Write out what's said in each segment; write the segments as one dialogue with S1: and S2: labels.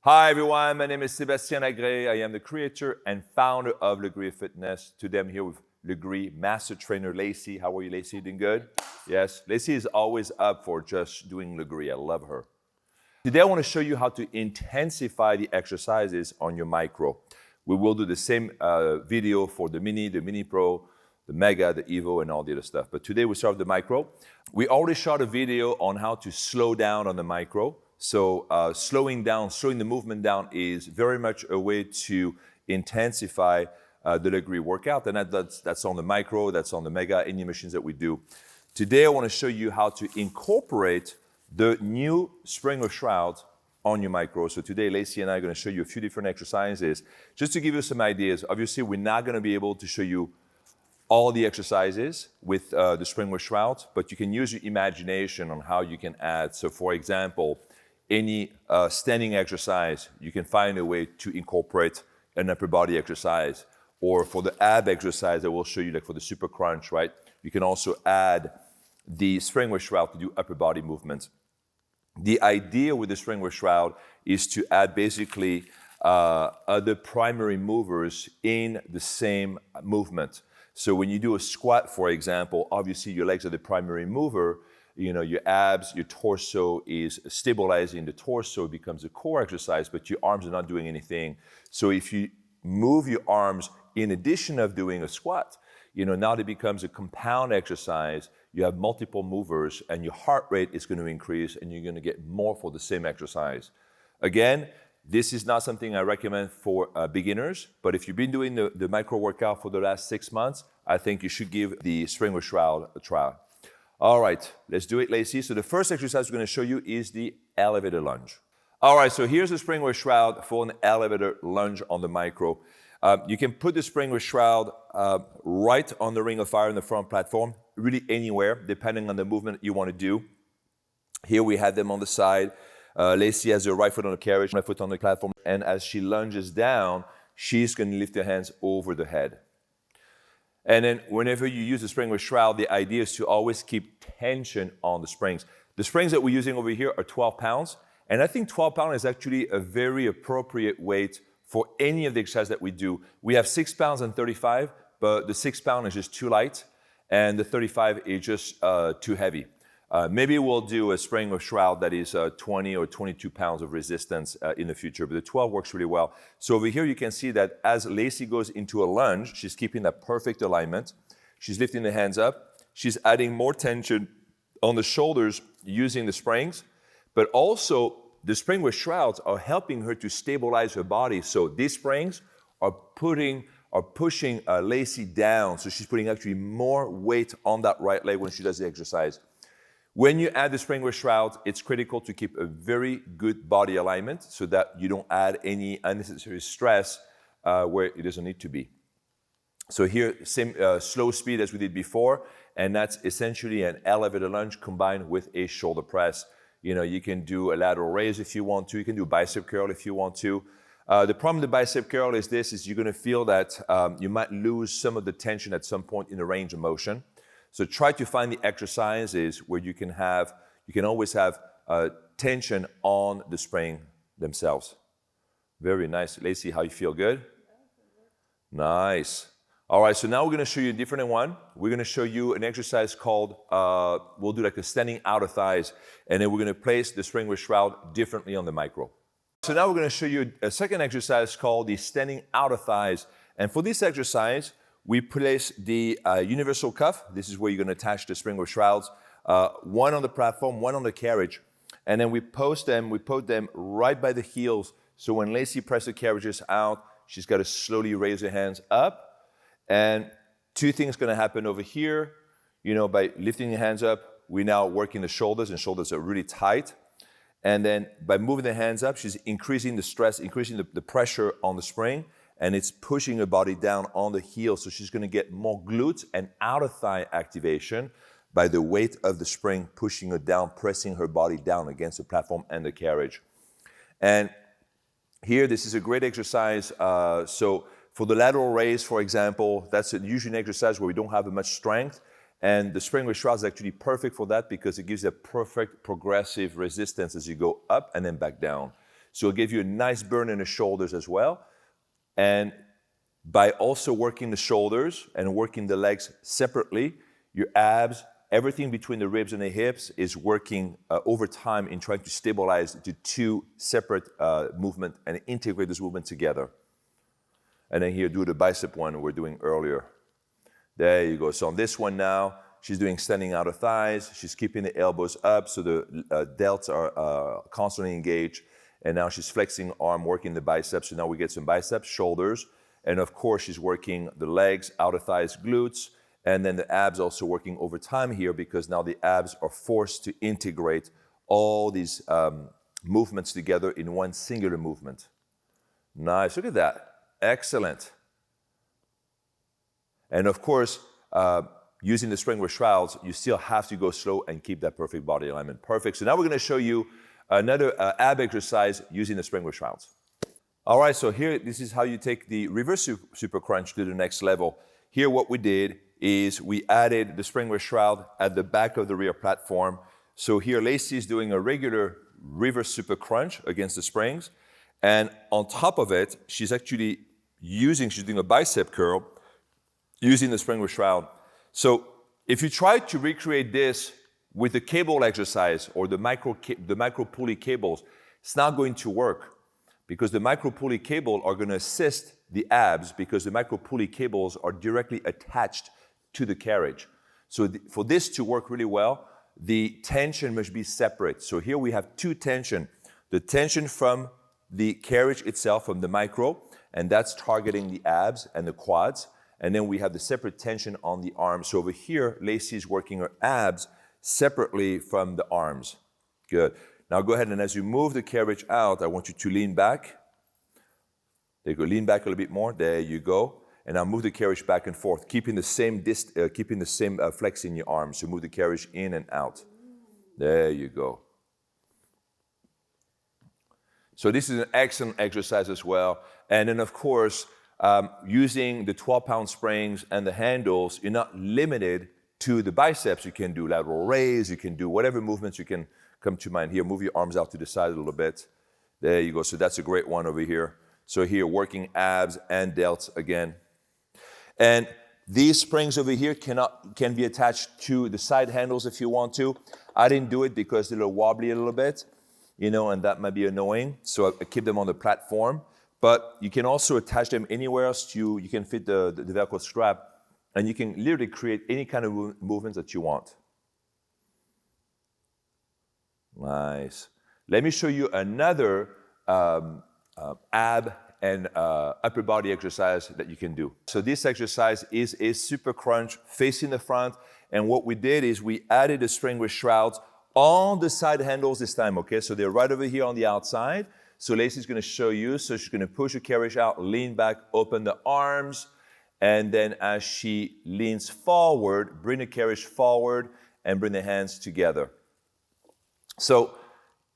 S1: Hi everyone, my name is Sebastien Lagree. I am the creator and founder of Lagree Fitness. Today I'm here with Lagree Master Trainer Lacey. How are you, Lacey? Doing good? Yes. Lacey is always up for just doing Lagree. I love her. Today I want to show you how to intensify the exercises on your micro. We will do the same video for the Mini Pro, the Mega, the Evo, and all the other stuff. But today we start with the micro. We already shot a video on how to slow down on the micro. So slowing the movement down is very much a way to intensify the Lagree workout. And that's on the micro, that's on the Mega, any machines that we do. Today I want to show you how to incorporate the new spring or shroud on your micro. So today Lacey and I are going to show you a few different exercises just to give you some ideas. Obviously we're not going to be able to show you all the exercises with the spring or shroud, but you can use your imagination on how you can add. So for example, any standing exercise, you can find a way to incorporate an upper body exercise. Or for the ab exercise, I will show you, like for the super crunch, right? You can also add the spring or shroud to do upper body movements. The idea with the spring or shroud is to add basically other primary movers in the same movement. So when you do a squat, for example, obviously your legs are the primary mover. You know, your abs, your torso is stabilizing the torso, it becomes a core exercise, but your arms are not doing anything. So if you move your arms in addition of doing a squat, you know, now it becomes a compound exercise. You have multiple movers and your heart rate is going to increase and you're going to get more for the same exercise. Again, this is not something I recommend for beginners, but if you've been doing the micro workout for the last 6 months, I think you should give the spring or shroud a try. All right, let's do it, Lacey. So the first exercise we're going to show you is the elevator lunge. All right, so here's the spring or shroud for an elevator lunge on the micro. You can put the spring or shroud right on the ring of fire in the front platform, really anywhere, depending on the movement you want to do. Here we have them on the side. Lacey has her right foot on the carriage, my foot on the platform, and as she lunges down, she's going to lift her hands over the head. And then whenever you use the spring or shroud, the idea is to always keep tension on the springs. The springs that we're using over here are 12 pounds. And I think 12 pounds is actually a very appropriate weight for any of the exercises that we do. We have 6 pounds and 35, but the 6 pound is just too light. And the 35 is just too heavy. Maybe we'll do a spring or shroud that is 20 or 22 pounds of resistance in the future, but the 12 works really well. So over here you can see that as Lacey goes into a lunge, she's keeping that perfect alignment. She's lifting the hands up. She's adding more tension on the shoulders using the springs, but also the spring or shrouds are helping her to stabilize her body. So these springs are pushing Lacey down, so she's putting actually more weight on that right leg when she does the exercise. When you add the spring or shroud, it's critical to keep a very good body alignment so that you don't add any unnecessary stress where it doesn't need to be. So here, same slow speed as we did before, and that's essentially an elevator lunge combined with a shoulder press. You know, you can do a lateral raise if you want to. You can do a bicep curl if you want to. The problem with the bicep curl is you're going to feel that you might lose some of the tension at some point in the range of motion. So try to find the exercises where you can always have tension on the spring themselves. Very nice. Lacey, how you feel? Good? Nice. All right, so now we're going to show you a different one. We're going to show you an exercise called, we'll do like a standing outer thighs, and then we're going to place the spring or shroud differently on the micro. So now we're going to show you a second exercise called the standing outer thighs. And for this exercise, we place the universal cuff. This is where you're going to attach the spring or shrouds. One on the platform, one on the carriage. And then we put them right by the heels. So when Lacey presses the carriages out, she's got to slowly raise her hands up. And two things going to happen over here. You know, by lifting your hands up, we're now working the shoulders, and shoulders are really tight. And then by moving the hands up, she's increasing the stress, increasing the pressure on the spring. And it's pushing her body down on the heel. So she's going to get more glutes and outer thigh activation by the weight of the spring pushing her down, pressing her body down against the platform and the carriage. And here, this is a great exercise. So for the lateral raise, for example, that's usually an exercise where we don't have much strength. And the spring with shroud is actually perfect for that because it gives a perfect progressive resistance as you go up and then back down. So it'll give you a nice burn in the shoulders as well. And by also working the shoulders and working the legs separately, your abs, everything between the ribs and the hips is working over time in trying to stabilize the two separate movements and integrate this movement together. And then here, do the bicep one we were doing earlier. There you go. So on this one now, she's doing standing out of thighs. She's keeping the elbows up so the delts are constantly engaged. And now she's flexing arm, working the biceps. So now we get some biceps, shoulders. And of course, she's working the legs, outer thighs, glutes. And then the abs also working over time here because now the abs are forced to integrate all these movements together in one singular movement. Nice. Look at that. Excellent. And of course, using the spring with shrouds, you still have to go slow and keep that perfect body alignment. Perfect. So now we're going to show you another ab exercise using the spring with shrouds. All right, so here, this is how you take the reverse super crunch to the next level. Here, what we did is we added the spring with shroud at the back of the rear platform. So here, Lacey is doing a regular reverse super crunch against the springs. And on top of it, she's actually she's doing a bicep curl using the spring with shroud. So if you try to recreate this with the cable exercise or the micro pulley cables, it's not going to work because the micro pulley cable are going to assist the abs because the micro pulley cables are directly attached to the carriage. So for this to work really well, the tension must be separate. So here we have two tension. The tension from the carriage itself, from the micro, and that's targeting the abs and the quads. And then we have the separate tension on the arms. So over here, Lacey is working her abs separately from the arms. Good. Now go ahead and as you move the carriage out, I want you to lean back. There you go, lean back a little bit more. There you go. And now move the carriage back and forth, keeping the same flex in your arms. So move the carriage in and out. There you go. So this is an excellent exercise as well. And then of course, using the 12-pound springs and the handles, you're not limited to the biceps. You can do lateral raise, you can do whatever movements you can come to mind. Here, move your arms out to the side a little bit. There you go. So that's a great one over here. So here, working abs and delts again. And these springs over here can be attached to the side handles if you want to. I didn't do it because they're a little wobbly a little bit, and that might be annoying. So I keep them on the platform. But you can also attach them anywhere else. You can fit the Velcro strap, and you can literally create any kind of movements that you want. Nice. Let me show you another ab and upper body exercise that you can do. So this exercise is a super crunch facing the front. And what we did is we added a spring with shrouds on the side handles this time, okay? So they're right over here on the outside. So Lacey's going to show you. So she's going to push the carriage out, lean back, open the arms. And then as she leans forward, bring the carriage forward and bring the hands together. So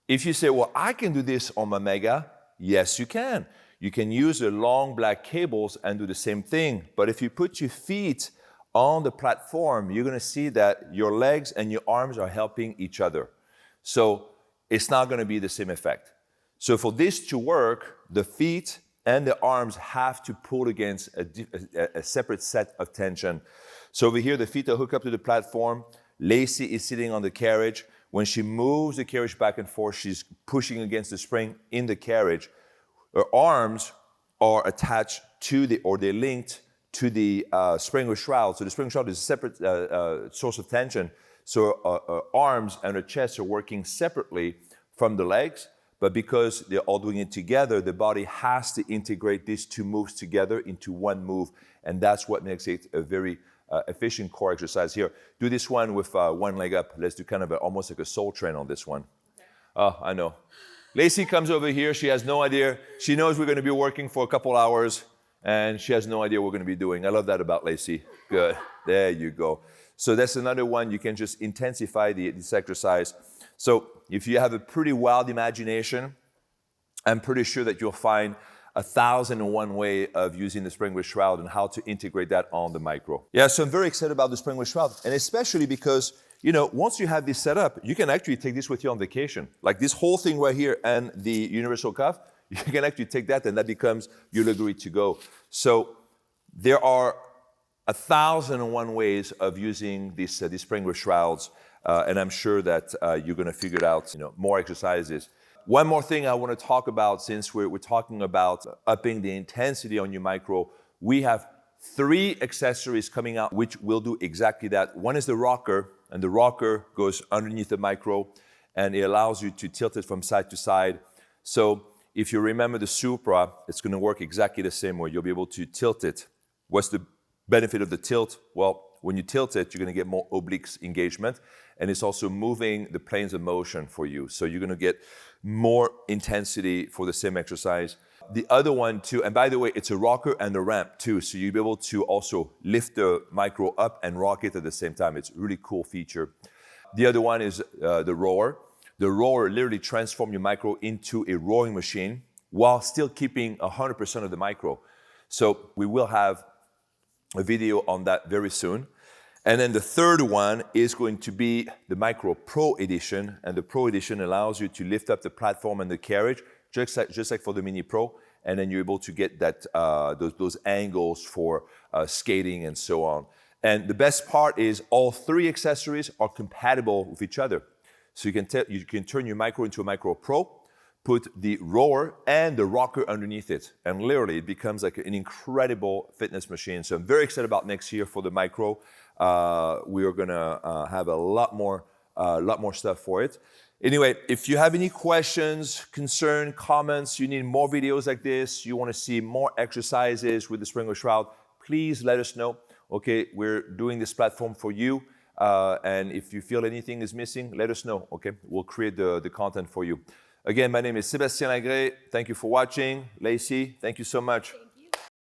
S1: if you say, well, I can do this on my Mega, yes, you can. You can use the long black cables and do the same thing. But if you put your feet on the platform, you're going to see that your legs and your arms are helping each other. So it's not going to be the same effect. So for this to work, the feet and the arms have to pull against a separate set of tension. So over here, the feet are hooked up to the platform. Lacey is sitting on the carriage. When she moves the carriage back and forth, she's pushing against the spring in the carriage. Her arms are attached to they're linked to the spring with shroud. So the spring with shroud is a separate source of tension. So her arms and her chest are working separately from the legs. But because they're all doing it together, the body has to integrate these two moves together into one move. And that's what makes it a very efficient core exercise here. Do this one with one leg up. Let's do kind of almost like a soul train on this one. Okay. Oh, I know. Lacey comes over here. She has no idea. She knows we're going to be working for a couple hours, and she has no idea what we're going to be doing. I love that about Lacey. Good. There you go. So that's another one. You can just intensify this exercise. So if you have a pretty wild imagination, I'm pretty sure that you'll find 1,001 way of using the spring with shroud and how to integrate that on the micro. Yeah, so I'm very excited about the spring with shroud, and especially because you know, once you have this set up, you can actually take this with you on vacation. Like this whole thing right here and the universal cuff, you can actually take that and that becomes your Lagree to go. So there are 1,001 ways of using these spring with shrouds, and I'm sure that you're going to figure it out. You know, more exercises. One more thing I want to talk about, since we're talking about upping the intensity on your micro, we have 3 accessories coming out which will do exactly that. One is the rocker, and the rocker goes underneath the micro, and it allows you to tilt it from side to side. So if you remember the Supra, it's going to work exactly the same way. You'll be able to tilt it. What's the benefit of the tilt? Well, when you tilt it, you're going to get more obliques engagement, and it's also moving the planes of motion for you. So you're going to get more intensity for the same exercise. The other one too, and by the way, it's a rocker and a ramp too, so you'll be able to also lift the micro up and rock it at the same time. It's a really cool feature. The other one is the rower. The rower literally transforms your micro into a rowing machine while still keeping 100% of the micro. So we will have a video on that very soon. And then the third one is going to be the Micro Pro Edition, and the Pro Edition allows you to lift up the platform and the carriage, just like for the Mini Pro, and then you're able to get that those angles for skating and so on. And the best part is all 3 accessories are compatible with each other. So you can turn your micro into a Micro Pro, put the rower and the rocker underneath it, and literally it becomes like an incredible fitness machine. So I'm very excited about next year for the micro. We are gonna have a lot more stuff for it. Anyway, if you have any questions, concern, comments, you need more videos like this, you want to see more exercises with the spring or shroud, please let us know. Okay, we're doing this platform for you, and if you feel anything is missing, let us know. Okay, we'll create the content for you. Again, my name is Sebastien Lagree. Thank you for watching. Lacey, thank you so much.